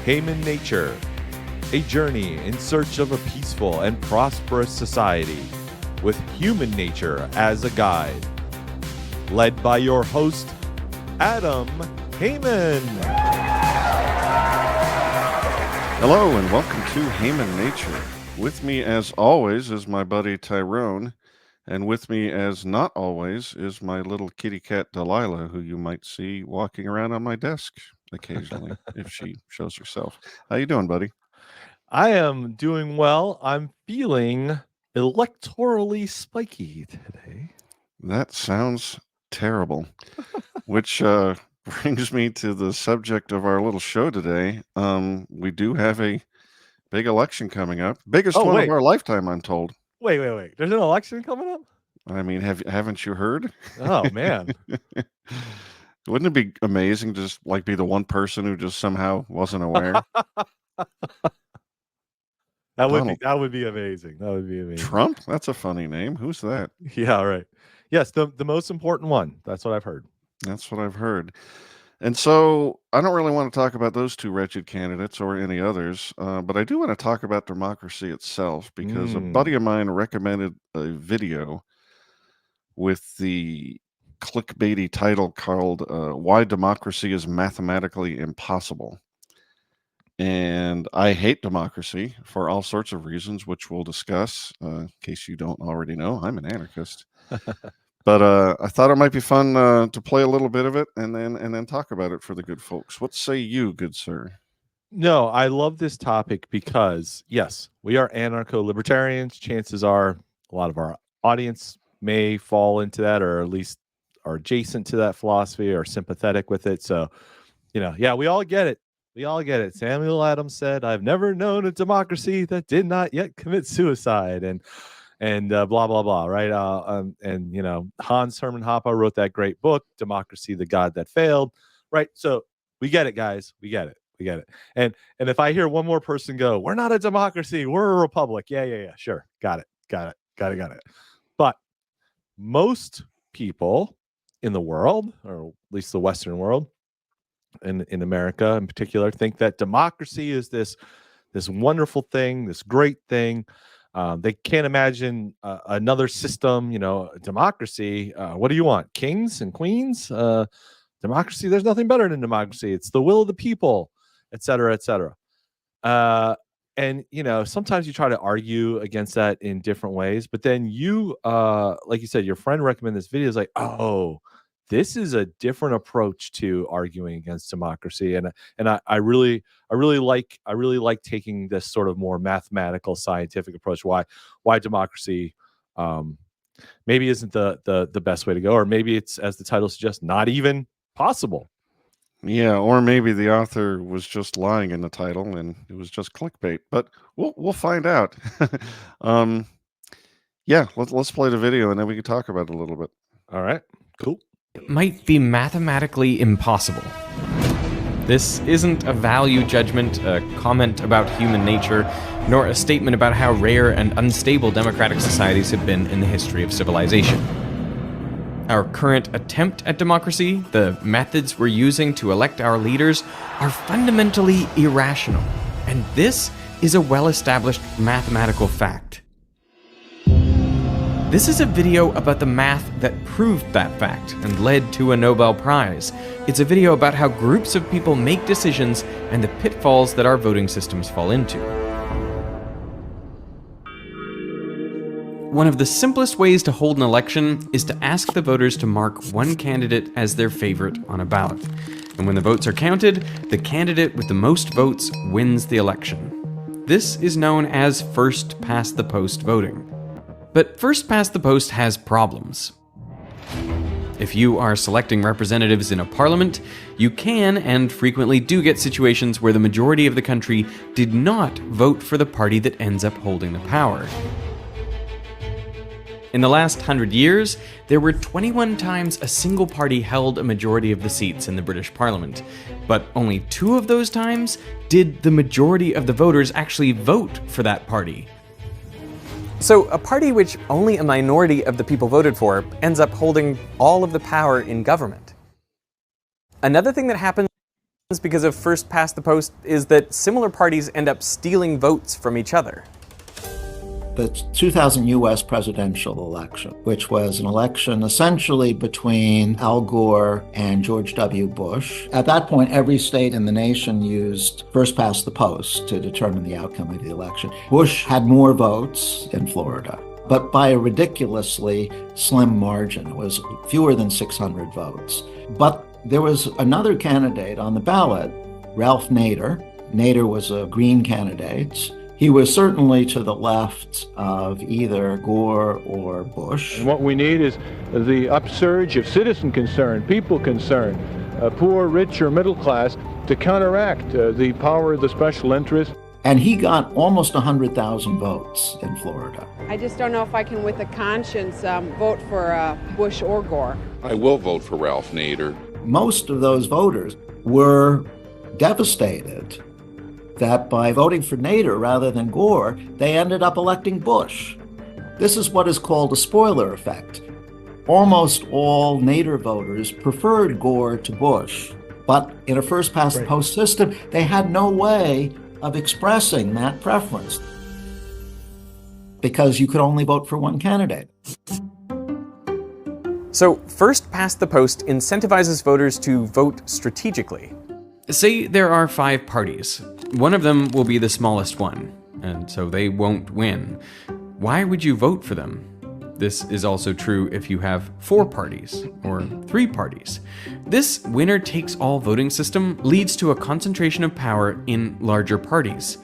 Human Nature, a journey in search of a peaceful and prosperous society with human nature as a guide. Led by your host, Adam Heyman. Hello and welcome to Human Nature. With me as always is my buddy Tyrone, and with me as not always is my little kitty cat Delilah, who you might see walking around on my desk occasionally if she shows herself. How you doing, buddy? I am doing well. I'm feeling electorally spiky today. That sounds terrible. Which brings me to the subject of our little show today. We do have a big election coming up. Biggest one of our lifetime, I'm told. Wait. There's an election coming up? I mean, haven't you heard? Oh, man. Wouldn't it be amazing to just be the one person who just somehow wasn't aware? That would be amazing. That would be amazing. Trump? That's a funny name. Who's that? Yeah, right. Yes, the most important one. That's what I've heard. That's what I've heard. And so I don't really want to talk about those two wretched candidates or any others, but I do want to talk about democracy itself because a buddy of mine recommended a video with the clickbaity title called Why Democracy is Mathematically Impossible. And I hate democracy for all sorts of reasons, which we'll discuss. In case you don't already know, I'm an anarchist. But I thought it might be fun to play a little bit of it and then talk about it for the good folks. What say you, good sir? No, I love this topic because, yes, we are anarcho-libertarians. Chances are a lot of our audience may fall into that, or at least are adjacent to that philosophy or sympathetic with it. So, yeah, we all get it. We all get it. Samuel Adams said, "I've never known a democracy that did not yet commit suicide," and blah blah blah, right? Hans Hermann Hoppe wrote that great book, Democracy: The God That Failed, right? So we get it, guys. We get it. And if I hear one more person go, "We're not a democracy, we're a republic," yeah, sure, got it. But most people in the world, or at least the Western world, in America in particular, think that democracy is this wonderful thing, this great thing. They can't imagine another system, democracy. What do you want? Kings and queens? Democracy, there's nothing better than democracy. It's the will of the people, et cetera, et cetera. And, sometimes you try to argue against that in different ways. But then you, like you said, your friend recommended this video is like, oh, this is a different approach to arguing against democracy, and I really like taking this sort of more mathematical, scientific approach. Why democracy maybe isn't the best way to go, or maybe it's, as the title suggests, not even possible. Yeah, or maybe the author was just lying in the title and it was just clickbait. But we'll find out. Yeah, let's play the video and then we can talk about it a little bit. All right, cool. It might be mathematically impossible. This isn't a value judgment, a comment about human nature, nor a statement about how rare and unstable democratic societies have been in the history of civilization. Our current attempt at democracy, the methods we're using to elect our leaders, are fundamentally irrational, and this is a well-established mathematical fact. This is a video about the math that proved that fact and led to a Nobel Prize. It's a video about how groups of people make decisions and the pitfalls that our voting systems fall into. One of the simplest ways to hold an election is to ask the voters to mark one candidate as their favorite on a ballot. And when the votes are counted, the candidate with the most votes wins the election. This is known as first-past-the-post voting. But first-past-the-post has problems. If you are selecting representatives in a parliament, you can and frequently do get situations where the majority of the country did not vote for the party that ends up holding the power. In the last 100 years, there were 21 times a single party held a majority of the seats in the British Parliament, but only 2 of those times did the majority of the voters actually vote for that party. So a party which only a minority of the people voted for ends up holding all of the power in government. Another thing that happens because of first past the post is that similar parties end up stealing votes from each other. The 2000 US presidential election, which was an election essentially between Al Gore and George W. Bush. At that point, every state in the nation used first past the post to determine the outcome of the election. Bush had more votes in Florida, but by a ridiculously slim margin. It was fewer than 600 votes. But there was another candidate on the ballot, Ralph Nader. Nader was a Green candidate. He was certainly to the left of either Gore or Bush. And what we need is the upsurge of citizen concern, people concern, poor, rich, or middle class, to counteract the power of the special interest. And he got almost 100,000 votes in Florida. I just don't know if I can, with a conscience, vote for Bush or Gore. I will vote for Ralph Nader. Most of those voters were devastated that by voting for Nader rather than Gore, they ended up electing Bush. This is what is called a spoiler effect. Almost all Nader voters preferred Gore to Bush, but in a first past the post system, they had no way of expressing that preference because you could only vote for one candidate. So first past the post incentivizes voters to vote strategically. Say there are 5 parties. One of them will be the smallest one, and so they won't win. Why would you vote for them? This is also true if you have 4 parties or 3 parties. This winner-takes-all voting system leads to a concentration of power in larger parties.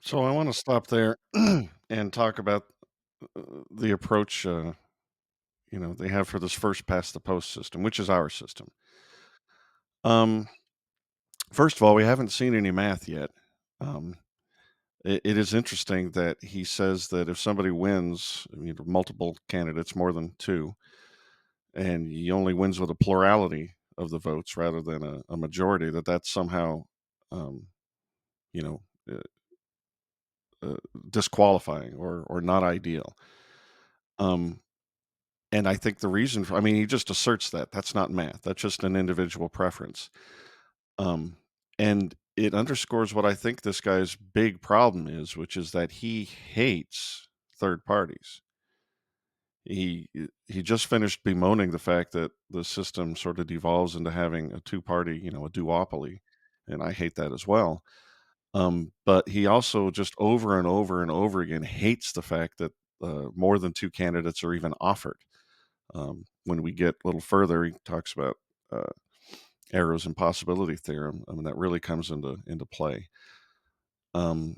So I want to stop there and talk about the approach they have for this first past the post system, which is our system. First of all, we haven't seen any math yet. It is interesting that he says that if somebody wins, multiple candidates, more than 2, and he only wins with a plurality of the votes rather than a majority, that's somehow, disqualifying or not ideal. And I think the reason he just asserts that that's not math. That's just an individual preference. And it underscores what I think this guy's big problem is, which is that he hates third parties. He just finished bemoaning the fact that the system sort of devolves into having a 2-party, a duopoly, and I hate that as well. But he also just over and over and over again hates the fact that more than 2 candidates are even offered. When we get a little further, he talks about Arrow's Impossibility theorem. That really comes into play. And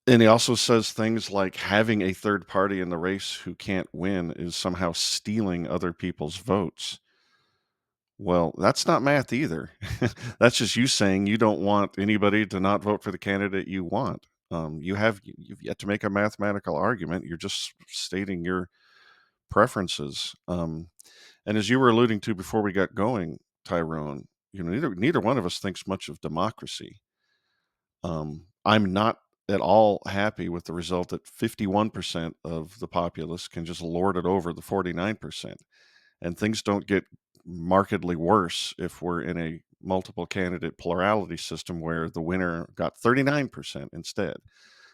he also says things like having a third party in the race who can't win is somehow stealing other people's votes. Well, that's not math either. That's just you saying you don't want anybody to not vote for the candidate you want. You've yet to make a mathematical argument. You're just stating your preferences. And as you were alluding to before we got going, Tyrone, neither one of us thinks much of democracy. I'm not at all happy with the result that 51% of the populace can just lord it over the 49%. And things don't get markedly worse if we're in a multiple candidate plurality system where the winner got 39% instead.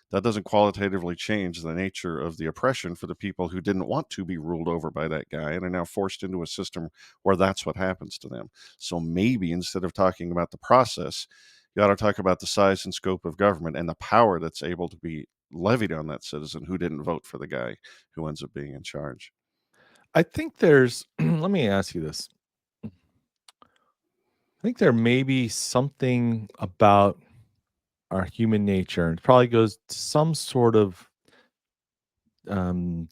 That doesn't qualitatively change the nature of the oppression for the people who didn't want to be ruled over by that guy and are now forced into a system where that's what happens to them. So maybe instead of talking about the process, you ought to talk about the size and scope of government and the power that's able to be levied on that citizen who didn't vote for the guy who ends up being in charge. I think there's, let me ask you this. I think there may be something about our human nature, and it probably goes to some sort of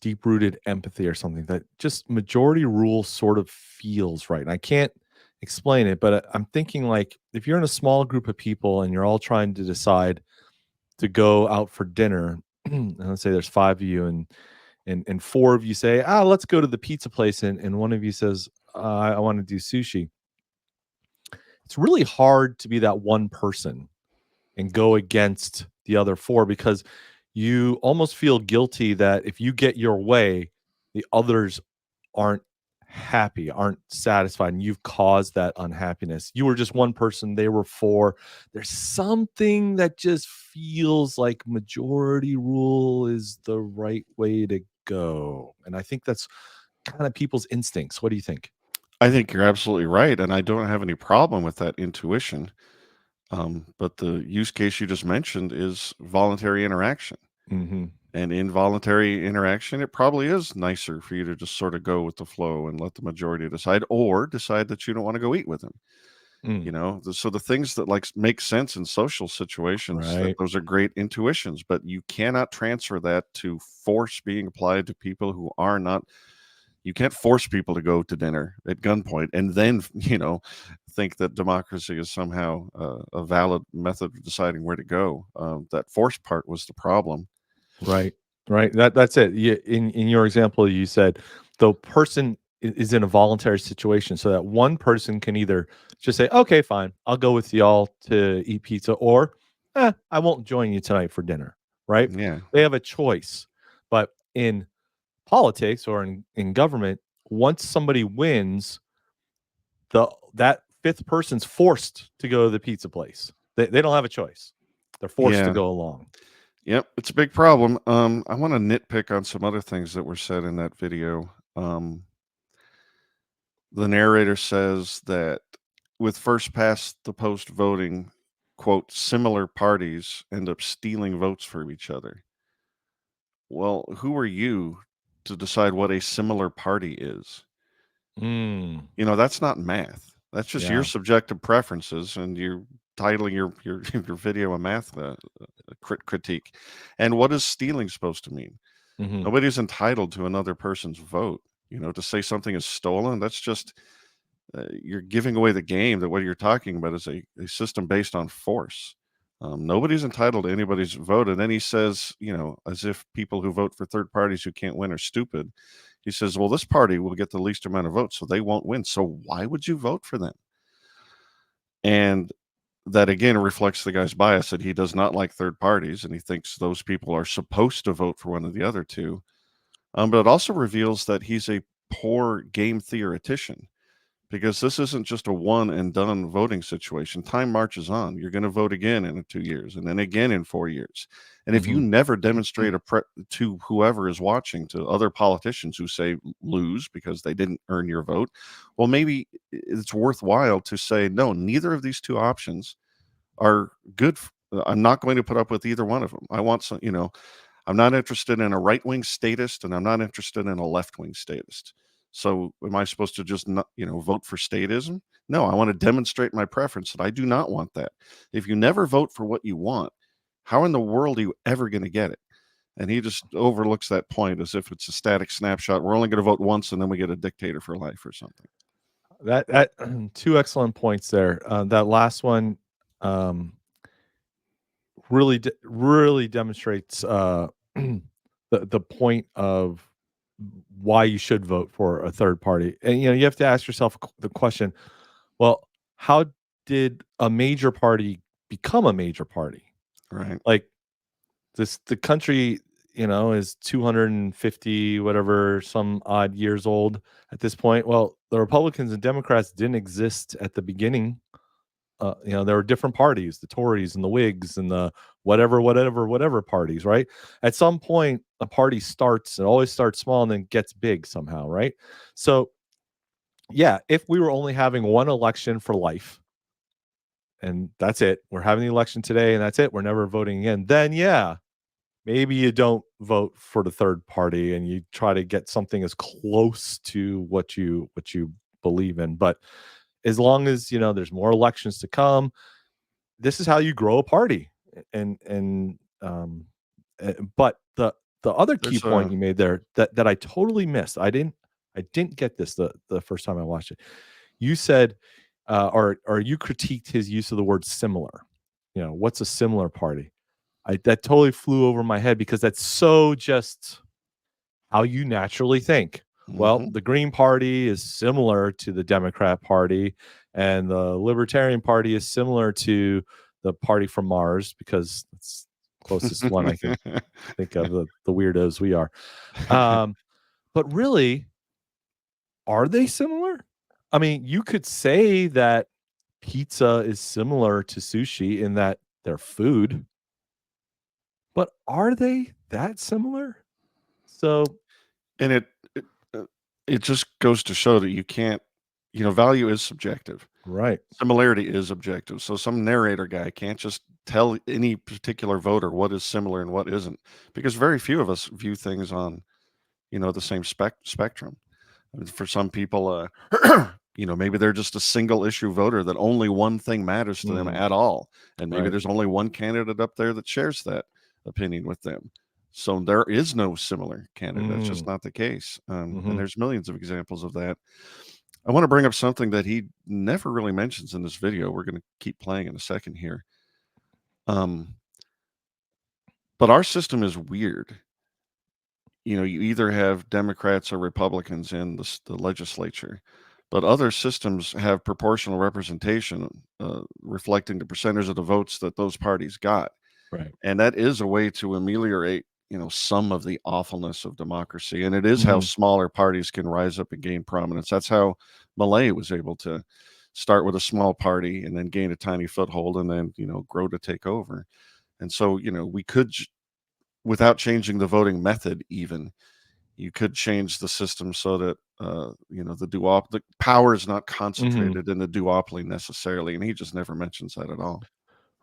deep-rooted empathy or something that just majority rule sort of feels right. And I can't explain it, but I'm thinking like if you're in a small group of people and you're all trying to decide to go out for dinner, and let's say there's 5 of you and 4 of you say, let's go to the pizza place, and one of you says, I want to do sushi. It's really hard to be that one person and go against the other 4 because you almost feel guilty that if you get your way, the others aren't happy, aren't satisfied, and you've caused that unhappiness. You were just one person, they were four. There's something that just feels like majority rule is the right way to go. And I think that's kind of people's instincts. What do you think? I think you're absolutely right, and I don't have any problem with that intuition. But the use case you just mentioned is voluntary interaction. Mm-hmm. And in voluntary interaction, it probably is nicer for you to just sort of go with the flow and let the majority decide, or decide that you don't want to go eat with them. So the things that like make sense in social situations, that Right. those are great intuitions, but you cannot transfer that to force being applied to people who are not. You can't force people to go to dinner at gunpoint and then, think that democracy is somehow a valid method of deciding where to go. That force part was the problem. Right. Right. That's it. In your example, you said the person is in a voluntary situation, so that one person can either just say, "Okay, fine, I'll go with y'all to eat pizza," or "I won't join you tonight for dinner." Right? Yeah. They have a choice. But in politics or in government, once somebody wins, that fifth person's forced to go to the pizza place. They don't have a choice. They're forced to Yeah. go along. Yep, it's a big problem. I want to nitpick on some other things that were said in that video. The narrator says that with first past the post voting, quote, similar parties end up stealing votes from each other. Well, who are you to decide what a similar party is? That's not math. That's just your Yeah. subjective preferences, and you're titling your your video a math critique. And what is stealing supposed to mean? Mhm. Nobody's entitled to another person's vote. To say something is stolen, that's just you're giving away the game. That what you're talking about is a system based on force. Nobody's entitled to anybody's vote. And then he says, as if people who vote for third parties who can't win are stupid. He says, well, this party will get the least amount of votes, so they won't win. So why would you vote for them? And that again reflects the guy's bias, that he does not like third parties, and he thinks those people are supposed to vote for one of the other two. But it also reveals that he's a poor game theoretician, because this isn't just a one and done voting situation. Time marches on. You're going to vote again in 2 years, and then again in 4 years. And if you never demonstrate to whoever is watching, to other politicians who say lose because they didn't earn your vote, well, maybe it's worthwhile to say, no, neither of these two options are good. I'm not going to put up with either one of them. I want some, I'm not interested in a right-wing statist, and I'm not interested in a left-wing statist. So am I supposed to just not, vote for statism? No, I want to demonstrate my preference that I do not want that. If you never vote for what you want, how in the world are you ever going to get it? And he just overlooks that point as if it's a static snapshot. We're only going to vote once, and then we get a dictator for life or something. That two excellent points there. That last one really demonstrates the point of why you should vote for a third party. And you have to ask yourself the question, well, how did a major party become a major party? Right. Like the country, is 250 whatever some odd years old at this point. Well, the Republicans and Democrats didn't exist at the beginning. There were different parties, the Tories and the Whigs and the whatever parties, right? At some point, a party it always starts small and then gets big somehow, right? So, yeah, if we were only having one election for life, and that's it, we're having the election today and that's it, we're never voting again, then yeah, maybe you don't vote for the third party and you try to get something as close to what you believe in. But as long as there's more elections to come, this is how you grow a party. But the other key point you made there that I totally missed, I didn't get this the first time I watched it. You said or you critiqued his use of the word similar. What's a similar party? That totally flew over my head, because that's so just how you naturally think. Well, the Green Party is similar to the Democrat Party, and the Libertarian Party is similar to the Party from Mars, because it's the closest one I can think of, the weirdos we are. But really, are they similar? I mean, you could say that pizza is similar to sushi in that they're food, but are they that similar? So, And it just goes to show that you can't, value is subjective. right. Similarity is objective. So some narrator guy can't just tell any particular voter what is similar and what isn't, because very few of us view things on, the same spectrum. I mean, for some people, maybe they're just a single issue voter that only one thing matters to them at all. And maybe Right. there's only one candidate up there that shares that opinion with them. So there is no similar candidate. That's just not the case. And there's millions of examples of that. I want to bring up something that he never really mentions in this video. We're going to keep playing in a second here. But our system is weird. You either have Democrats or Republicans in the legislature, but other systems have proportional representation, reflecting the percentage of the votes that those parties got. Right. And that is a way to ameliorate, some of the awfulness of democracy. And it is how smaller parties can rise up and gain prominence. That's how Malay was able to start with a small party and then gain a tiny foothold and then, grow to take over. And so, we could, without changing the voting method even, you could change the system so that, the power is not concentrated in the duopoly necessarily. And he just never mentions that at all.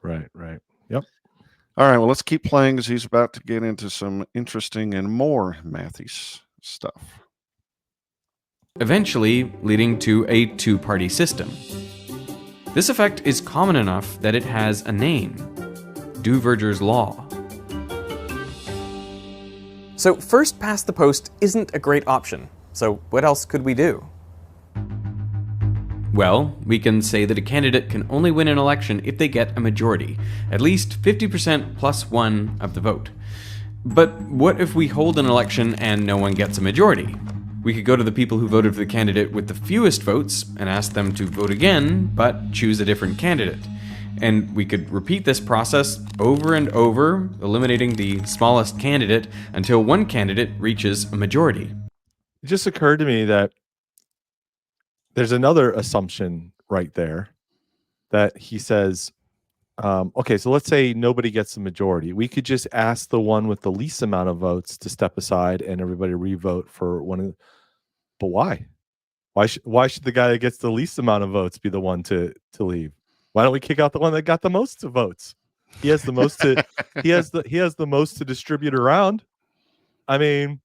Right. Right. Yep. All right, well, let's keep playing as he's about to get into some interesting and more mathy stuff. Eventually leading to a two-party system. This effect is common enough that it has a name: Duverger's Law. So first past the post isn't a great option. So what else could we do? Well, we can say that a candidate can only win an election if they get a majority, at least 50% plus 1 of the vote. But what if we hold an election and no one gets a majority? We could go to the people who voted for the candidate with the fewest votes and ask them to vote again, but choose a different candidate. And we could repeat this process over and over, eliminating the smallest candidate until one candidate reaches a majority. It just occurred to me that there's another assumption right there that he says, okay, so let's say nobody gets the majority. We could just ask the one with the least amount of votes to step aside and everybody re-vote for one of the... But why? Why should the guy that gets the least amount of votes be the one to leave? Why don't we kick out the one that got the most votes? He has the most to he has the most to distribute around. I mean,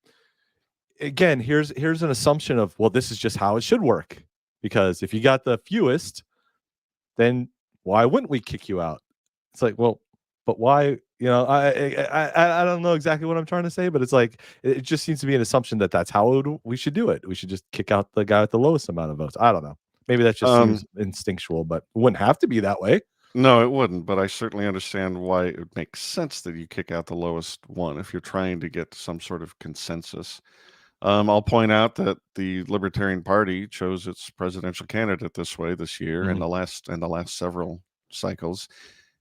again, here's an assumption of, well, this is just how it should work. Because if you got the fewest, then why wouldn't we kick you out? It's like, well, but why? I don't know exactly what I'm trying to say, but it's like it just seems to be an assumption that that's how we should do it. We should just kick out the guy with the lowest amount of votes. I don't know. Maybe that just seems instinctual, but it wouldn't have to be that way. No, it wouldn't. But I certainly understand why it would make sense that you kick out the lowest one if you're trying to get some sort of consensus. I'll point out that the Libertarian Party chose its presidential candidate this way this year and the last several cycles,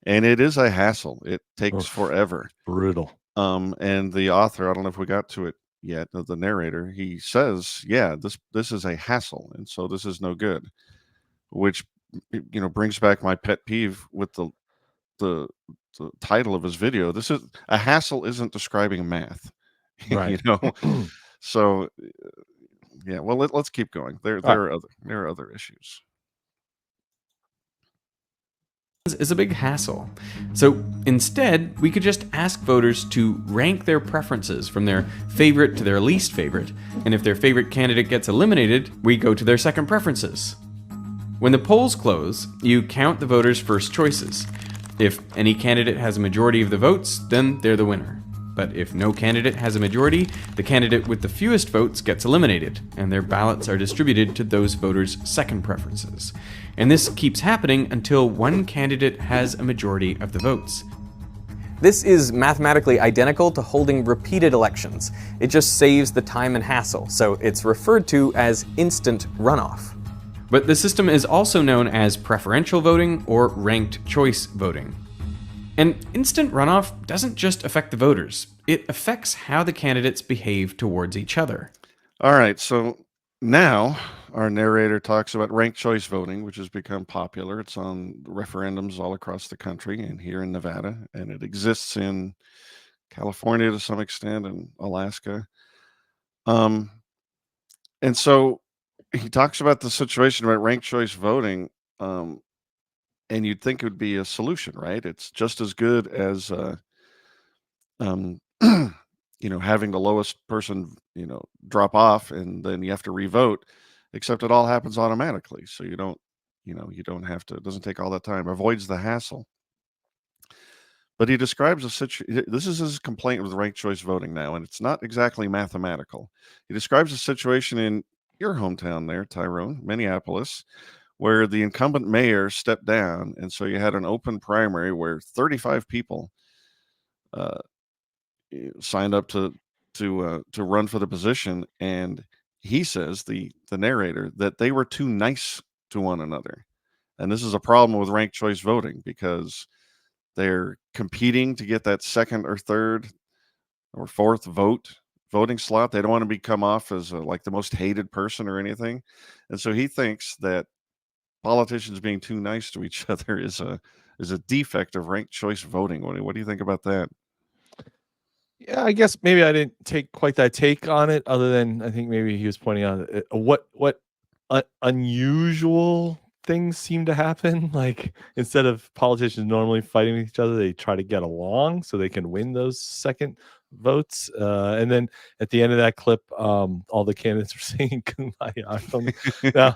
and it is a hassle. It takes forever. Brutal. And the author, I don't know if we got to it yet, the narrator, he says, yeah, this is a hassle, and so this is no good, which brings back my pet peeve with the title of his video. This is a hassle isn't describing math. Right. So, yeah. Well, let's keep going. There are other issues. Is a big hassle. So instead, we could just ask voters to rank their preferences from their favorite to their least favorite, and if their favorite candidate gets eliminated, we go to their second preferences. When the polls close, you count the voters' first choices. If any candidate has a majority of the votes, then they're the winner. But if no candidate has a majority, the candidate with the fewest votes gets eliminated, and their ballots are distributed to those voters' second preferences. And this keeps happening until one candidate has a majority of the votes. This is mathematically identical to holding repeated elections. It just saves the time and hassle, so it's referred to as instant runoff. But the system is also known as preferential voting or ranked choice voting. And instant runoff doesn't just affect the voters, it affects how the candidates behave towards each other. All right, so Now, our narrator talks about ranked choice voting, which has become popular. It's on referendums all across the country and here in Nevada, and it exists in California to some extent and Alaska. And so he talks about the situation about ranked choice voting, and you'd think it would be a solution, right? It's just as good as having the lowest person, drop off, and then you have to revote, except it all happens automatically. So you don't have to, it doesn't take all that time, avoids the hassle. But he describes a situation, this is his complaint with ranked choice voting now, and it's not exactly mathematical. He describes a situation in your hometown there, Tyrone, Minneapolis, where the incumbent mayor stepped down, and so you had an open primary where 35 people signed up to run for the position, and he says, the narrator, that they were too nice to one another. And this is a problem with ranked choice voting because they're competing to get that second or third or fourth voting slot. They don't want to come off as like the most hated person or anything. And so he thinks that politicians being too nice to each other is a defect of ranked choice voting. What do you think about that? Yeah, I guess maybe I didn't take quite that take on it, other than I think maybe he was pointing out what unusual things seem to happen. Like, instead of politicians normally fighting with each other, they try to get along so they can win those second votes. And then at the end of that clip, all the candidates are singing Kumbaya.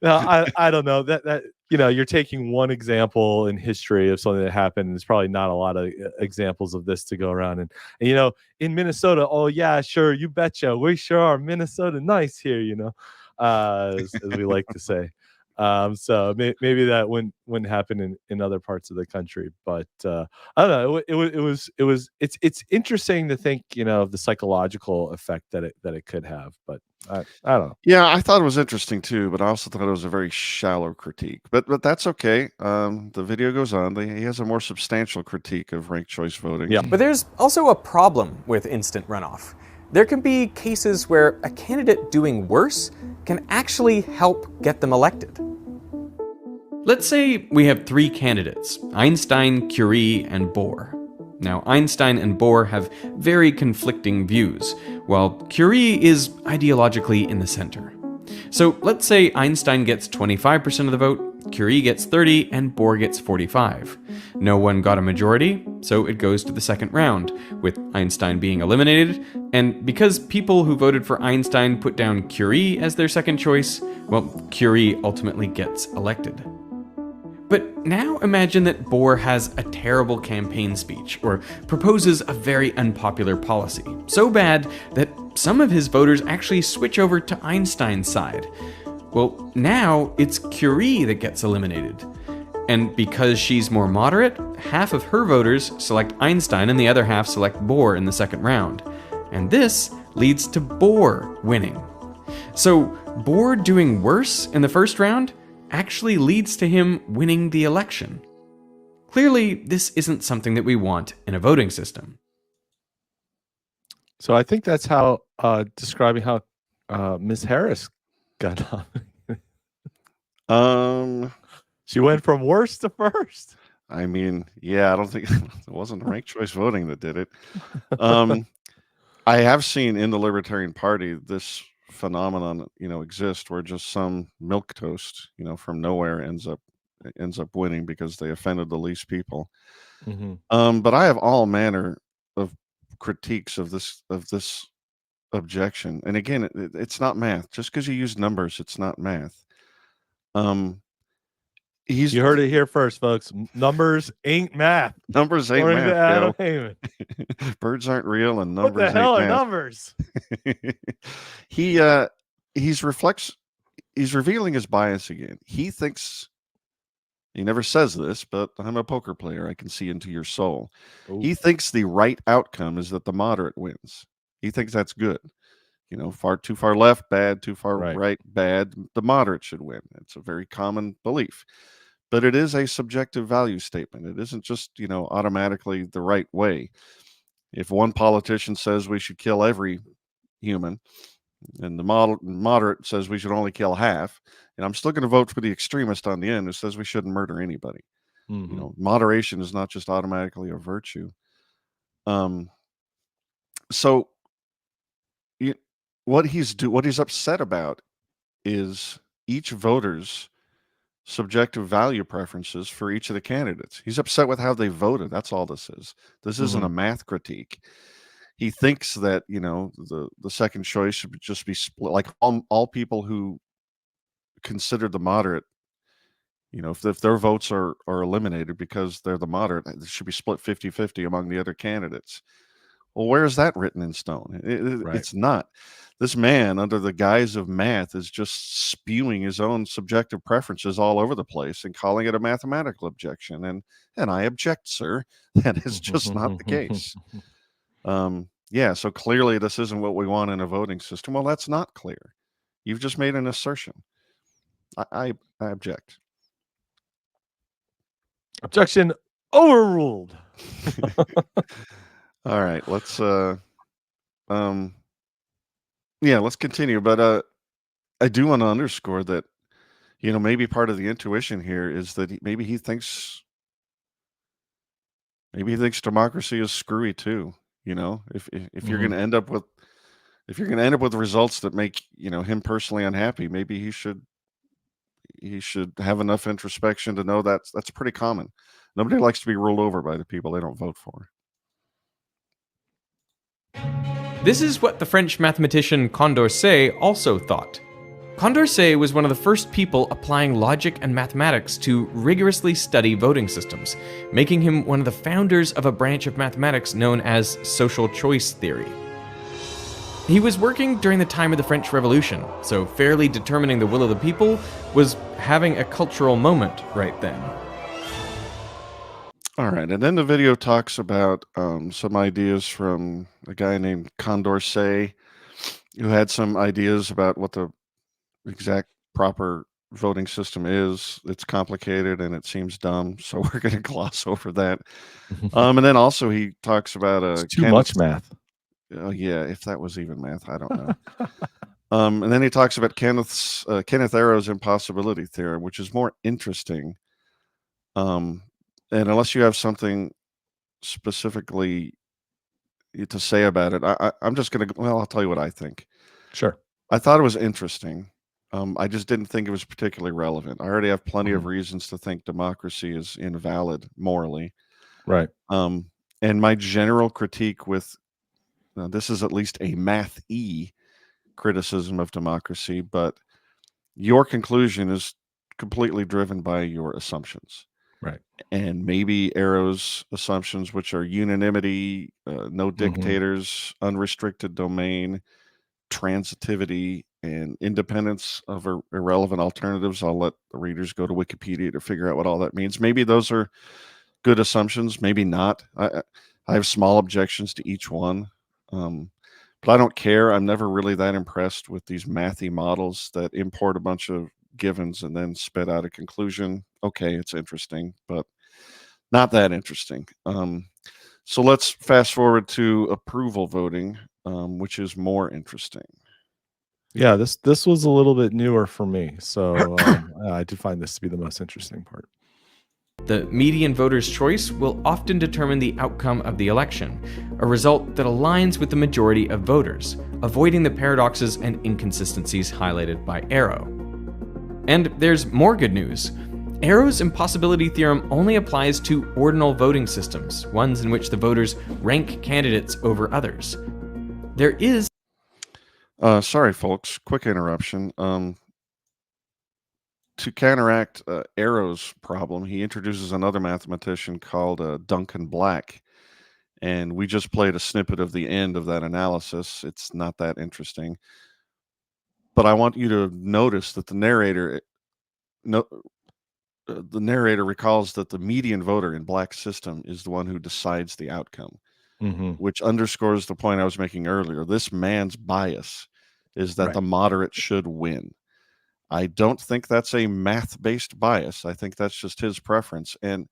Now, I don't know that you're taking one example in history of something that happened. There's probably not a lot of examples of this to go around. And in Minnesota, oh yeah, sure, you betcha, we sure are Minnesota nice here, as we like to say. So maybe that wouldn't happen in other parts of the country, but I don't know. It's interesting to think, of the psychological effect that it could have, but I don't know. Yeah, I thought it was interesting too, but I also thought it was a very shallow critique. But that's okay. The video goes on. He has a more substantial critique of ranked choice voting. Yeah. But there's also a problem with instant runoff. There can be cases where a candidate doing worse can actually help get them elected. Let's say we have three candidates, Einstein, Curie, and Bohr. Now, Einstein and Bohr have very conflicting views, while Curie is ideologically in the center. So let's say Einstein gets 25% of the vote, Curie gets 30%, and Bohr gets 45%. No one got a majority, so it goes to the second round, with Einstein being eliminated, and because people who voted for Einstein put down Curie as their second choice, well, Curie ultimately gets elected. But now imagine that Bohr has a terrible campaign speech or proposes a very unpopular policy, so bad that some of his voters actually switch over to Einstein's side. Well, now it's Curie that gets eliminated. And because she's more moderate, half of her voters select Einstein and the other half select Bohr in the second round. And this leads to Bohr winning. So Bohr doing worse in the first round actually leads to him winning the election. Clearly, this isn't something that we want in a voting system. So I think that's how describing how Ms. Harris got on. She went from worst to first. I mean, yeah, I don't think it wasn't ranked choice voting that did it. I have seen in the Libertarian Party this phenomenon, exist where just some milquetoast, from nowhere ends up winning because they offended the least people. Mm-hmm. But I have all manner of critiques of this objection, and again, it's not math. Just because you use numbers, it's not math. You heard it here first, folks. Numbers ain't math. Numbers ain't According math. to Adam Heyman. Birds aren't real, and numbers What the hell ain't are math. numbers? He's revealing his bias again. He thinks, he never says this, but I'm a poker player. I can see into your soul. Ooh. He thinks the right outcome is that the moderate wins. He thinks that's good. Too far left, bad. Too far right, bad. The moderate should win. It's a very common belief. But it is a subjective value statement. It isn't just, automatically the right way. If one politician says we should kill every human, And the moderate says we should only kill half. And I'm still going to vote for the extremist on the end who says we shouldn't murder anybody. Mhm. You know, moderation is not just automatically a virtue. So what he's upset about is each voter's subjective value preferences for each of the candidates. He's upset with how they voted. That's all this is. This isn't a math critique. He thinks that, you know, the second choice should just be split, like all people who consider the moderate, you know, if their votes are eliminated because they're the moderate, it should be split 50-50 among the other candidates. Well, where is that written in stone? Right. It's not. This man, under the guise of math, is just spewing his own subjective preferences all over the place and calling it a mathematical objection. And I object, sir. That is just not the case. Yeah, so clearly this isn't what we want in a voting system. Well, that's not clear. You've just made an assertion. I object. Objection overruled. All right, let's let's continue. But I do want to underscore that, you know, maybe part of the intuition here is that maybe he thinks democracy is screwy too. You know, if you're going to end up with results that make, you know, him personally unhappy, maybe he should have enough introspection to know that's pretty common. Nobody likes to be ruled over by the people they don't vote for. This is what the French mathematician Condorcet also thought. Condorcet was one of the first people applying logic and mathematics to rigorously study voting systems, making him one of the founders of a branch of mathematics known as social choice theory. He was working during the time of the French Revolution, so fairly determining the will of the people was having a cultural moment right then. All right, and then the video talks about some ideas from a guy named Condorcet, who had some ideas about what the exact proper voting system is. It's complicated and it seems dumb, so we're going to gloss over that. And then also he talks about It's too much math. Yeah, if that was even math, I don't know. And then he talks about Kenneth Arrow's impossibility theorem, which is more interesting. And unless you have something specifically to say about it, I'm just going to, well, I'll tell you what I think. Sure. I thought it was interesting. I just didn't think it was particularly relevant. I already have plenty of reasons to think democracy is invalid morally. Right. And my general critique with this is at least a math-y criticism of democracy, but your conclusion is completely driven by your assumptions. Right. And maybe Arrow's assumptions, which are unanimity, no dictators, unrestricted domain, transitivity, and independence of irrelevant alternatives. I'll let the readers go to Wikipedia to figure out what all that means. Maybe those are good assumptions, maybe not. I have small objections to each one, but I don't care. I'm never really that impressed with these mathy models that import a bunch of givens and then spit out a conclusion. Okay, it's interesting, but not that interesting. So let's fast forward to approval voting, which is more interesting. Yeah, this was a little bit newer for me, so I did find this to be the most interesting part. The median voter's choice will often determine the outcome of the election, a result that aligns with the majority of voters, avoiding the paradoxes and inconsistencies highlighted by Arrow. And there's more good news. Arrow's impossibility theorem only applies to ordinal voting systems, ones in which the voters rank candidates over others. There is... Sorry, folks. Quick interruption. To counteract Arrow's problem, he introduces another mathematician called Duncan Black. And we just played a snippet of the end of that analysis. It's not that interesting. But I want you to notice that the narrator recalls that the median voter in Black's system is the one who decides the outcome, which underscores the point I was making earlier. This man's bias is that the moderate should win. I don't think that's a math-based bias. I think that's just his preference. And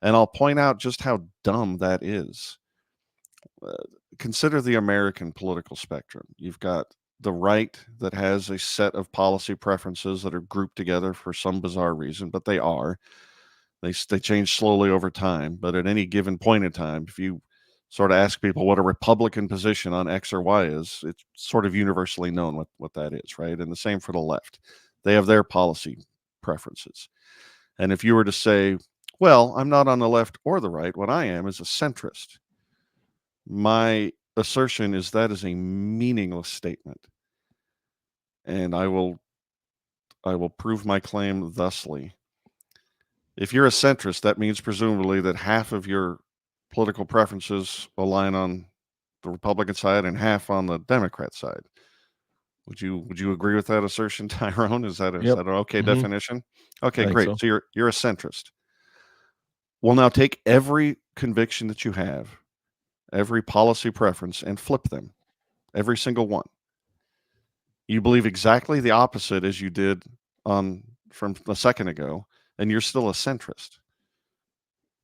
I'll point out just how dumb that is. Consider the American political spectrum. You've got the right that has a set of policy preferences that are grouped together for some bizarre reason, but they are. They change slowly over time, but at any given point in time, if you sort of ask people what a Republican position on X or Y is, it's sort of universally known what that is, right? And the same for the left. They have their policy preferences. And if you were to say, well, I'm not on the left or the right, what I am is a centrist, my assertion is that is a meaningless statement. And I will prove my claim thusly. If you're a centrist, that means presumably that half of your political preferences align on the Republican side and half on the Democrat side. Would you agree with that assertion, Tyrone? Is that Yep. an okay Mhm. definition? Okay, I think great. so. So you're a centrist. Well, now take every conviction that you have, every policy preference, and flip them, every single one. You believe exactly the opposite as you did from a second ago, and you're still a centrist.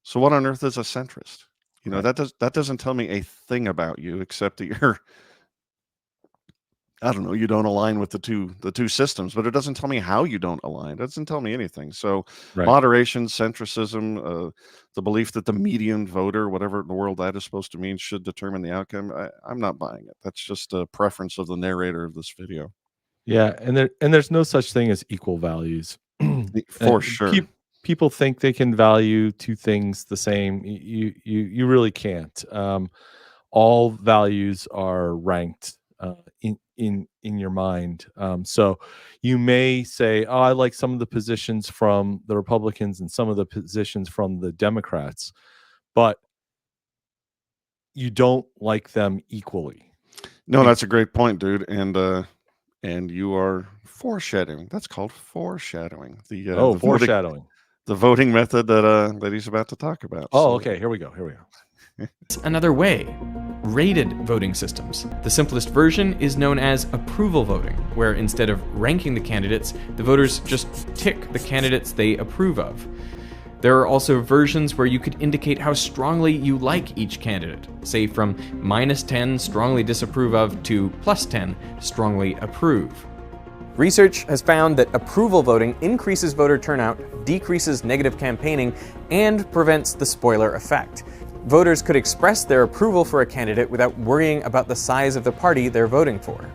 So what on earth is a centrist? You know, Right. that doesn't tell me a thing about you except that you're I don't know, you don't align with the two systems, but it doesn't tell me how you don't align. It doesn't tell me anything. So Right. moderation, centricism, the belief that the median voter, whatever in the world that is supposed to mean, should determine the outcome. I'm not buying it. That's just a preference of the narrator of this video. Yeah, and there's no such thing as equal values. For sure. People think they can value two things the same. You really can't. All values are ranked in your mind. So you may say, "Oh, I like some of the positions from the Republicans and some of the positions from the Democrats," but you don't like them equally. No, that's a great point, dude. And you are foreshadowing. That's called foreshadowing. The Foreshadowing. the voting method that he's about to talk about. Oh, So, okay. Here we go. Another way, rated voting systems. The simplest version is known as approval voting, where instead of ranking the candidates, the voters just tick the candidates they approve of. There are also versions where you could indicate how strongly you like each candidate, say from -10 strongly disapprove of to +10 strongly approve. Research has found that approval voting increases voter turnout, decreases negative campaigning, and prevents the spoiler effect. Voters could express their approval for a candidate without worrying about the size of the party they're voting for.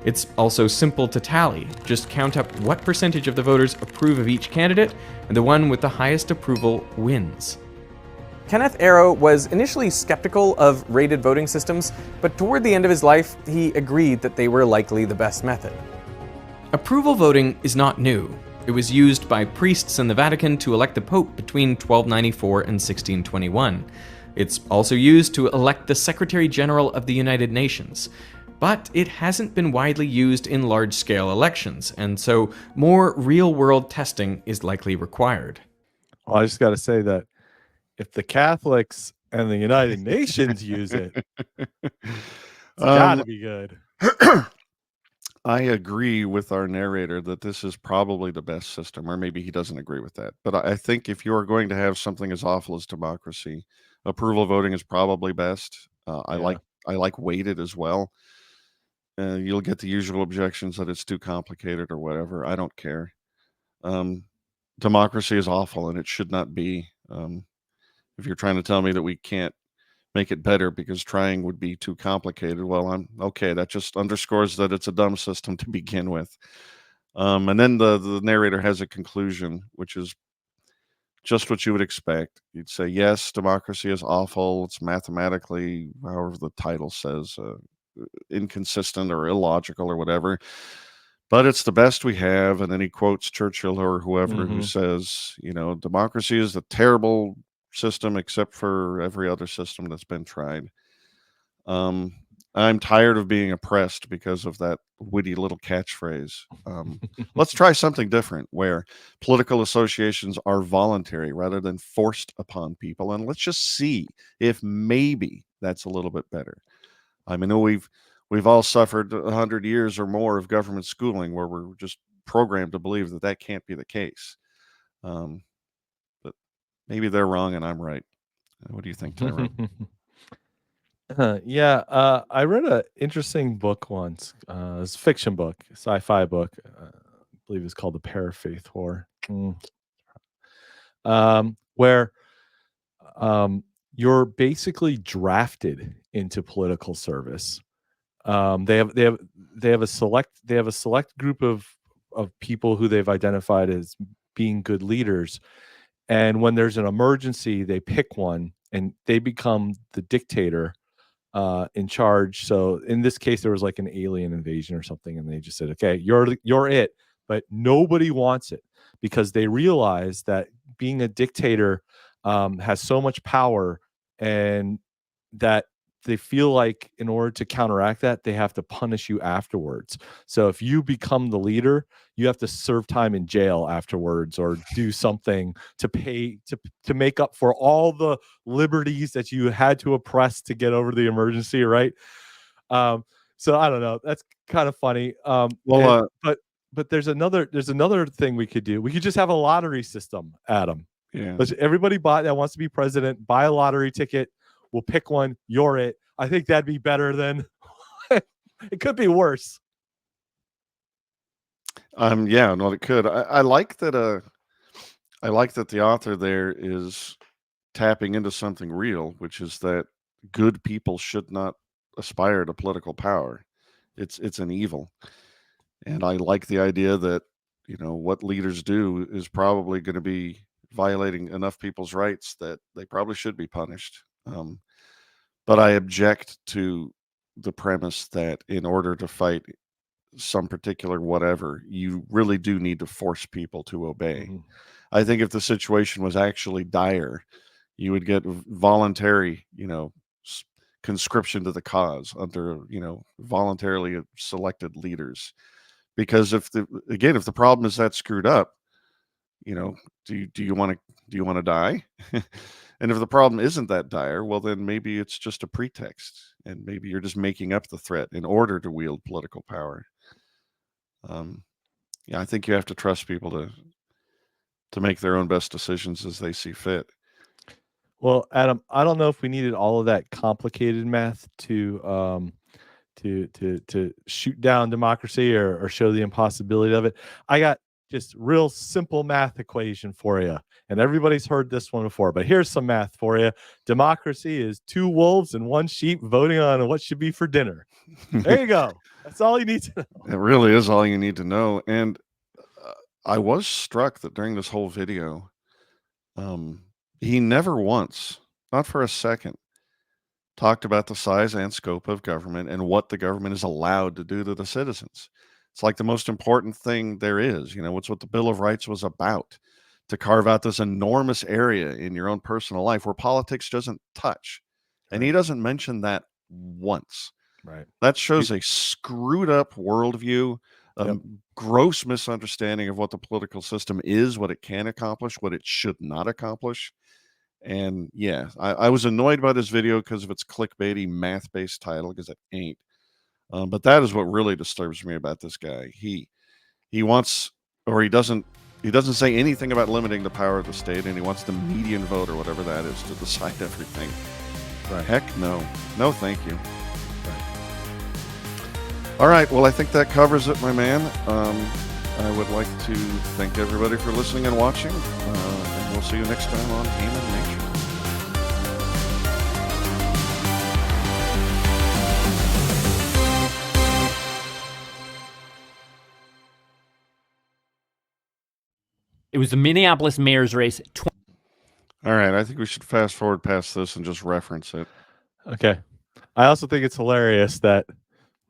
It's also simple to tally. Just count up what percentage of the voters approve of each candidate, and the one with the highest approval wins. Kenneth Arrow was initially skeptical of rated voting systems, but toward the end of his life, he agreed that they were likely the best method. Approval voting is not new. It was used by priests in the Vatican to elect the Pope between 1294 and 1621. It's also used to elect the Secretary General of the United Nations. But it hasn't been widely used in large-scale elections, and so more real-world testing is likely required. Well, I just got to say that if the Catholics and the United Nations use it, it's got to be good. I agree with our narrator that this is probably the best system, or maybe he doesn't agree with that. But I think if you are going to have something as awful as democracy, approval voting is probably best. I like weighted as well. You'll get the usual objections that it's too complicated or whatever. I don't care. Democracy is awful, and it should not be. If you're trying to tell me that we can't make it better because trying would be too complicated, well, I'm okay. That just underscores that it's a dumb system to begin with. And then the narrator has a conclusion, which is just what you would expect. You'd say, yes, democracy is awful. It's mathematically, however the title says, inconsistent or illogical or whatever, but it's the best we have. And then he quotes Churchill or whoever who says, democracy is a terrible system except for every other system that's been tried. I'm tired of being oppressed because of that witty little catchphrase. Let's try something different where political associations are voluntary rather than forced upon people. And let's just see if maybe that's a little bit better. I mean, we've all suffered 100 years or more of government schooling where we're just programmed to believe that can't be the case. But maybe they're wrong and I'm right. What do you think, Tyrone? Yeah, I read an interesting book once. It's a fiction book, sci-fi book. I believe it's called The Parafaith War. Where you're basically drafted into political service. They have a select group of people who they've identified as being good leaders, and when there's an emergency, they pick one and they become the dictator in charge. So in this case, there was like an alien invasion or something, and they just said, "Okay, you're it," but nobody wants it because they realize that being a dictator has so much power, and that they feel like in order to counteract that, they have to punish you afterwards. So if you become the leader, you have to serve time in jail afterwards or do something to pay to make up for all the liberties that you had to oppress to get over the emergency, right? So I don't know. That's kind of funny. Well, But there's another thing we could do. We could just have a lottery system, Adam. yeah. Let's everybody that wants to be president, buy a lottery ticket. We'll pick one. You're it. I think that'd be better than it could be worse. Yeah, no, it could. I like that. I like that the author there is tapping into something real, which is that good people should not aspire to political power. It's an evil, and I like the idea that what leaders do is probably going to be violating enough people's rights that they probably should be punished. But I object to the premise that in order to fight some particular whatever, you really do need to force people to obey. Mm-hmm. I think if the situation was actually dire, you would get voluntary, conscription to the cause under, voluntarily selected leaders. Because if the problem is that screwed up, do you want to die? And if the problem isn't that dire, well, then maybe it's just a pretext, and maybe you're just making up the threat in order to wield political power. Yeah, I think you have to trust people to make their own best decisions as they see fit. Well, Adam, I don't know if we needed all of that complicated math to shoot down democracy or show the impossibility of it. I got just real simple math equation for you. And everybody's heard this one before, but here's some math for you. Democracy is 2 wolves and 1 sheep voting on what should be for dinner. There you go. That's all you need to know. It really is all you need to know. And I was struck that during this whole video, he never once, not for a second, talked about the size and scope of government and what the government is allowed to do to the citizens. It's like the most important thing there is. It's what the Bill of Rights was about, to carve out this enormous area in your own personal life where politics doesn't touch. And he doesn't mention that once. Right. That shows a screwed up worldview, a gross misunderstanding of what the political system is, what it can accomplish, what it should not accomplish. And yeah, I was annoyed by this video because of its clickbaity math-based title, because it ain't. But that is what really disturbs me about this guy. He wants, or he doesn't say anything about limiting the power of the state, and he wants the median vote or whatever that is to decide everything. Right. Heck no. No, thank you. All right, well, I think that covers it, my man. I would like to thank everybody for listening and watching, and we'll see you next time on Human Nature. It was the Minneapolis mayor's race. All right, I think we should fast forward past this and just reference it. Okay. I also think it's hilarious that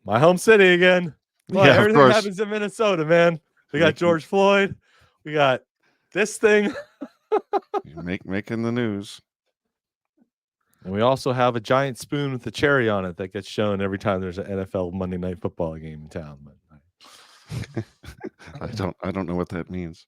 my home city again. Boy, Yeah, of everything course. happens in Minnesota, man. We got George Floyd. We got this thing. Making the news. And we also have a giant spoon with a cherry on it that gets shown every time there's an NFL Monday Night Football game in town. I don't know what that means.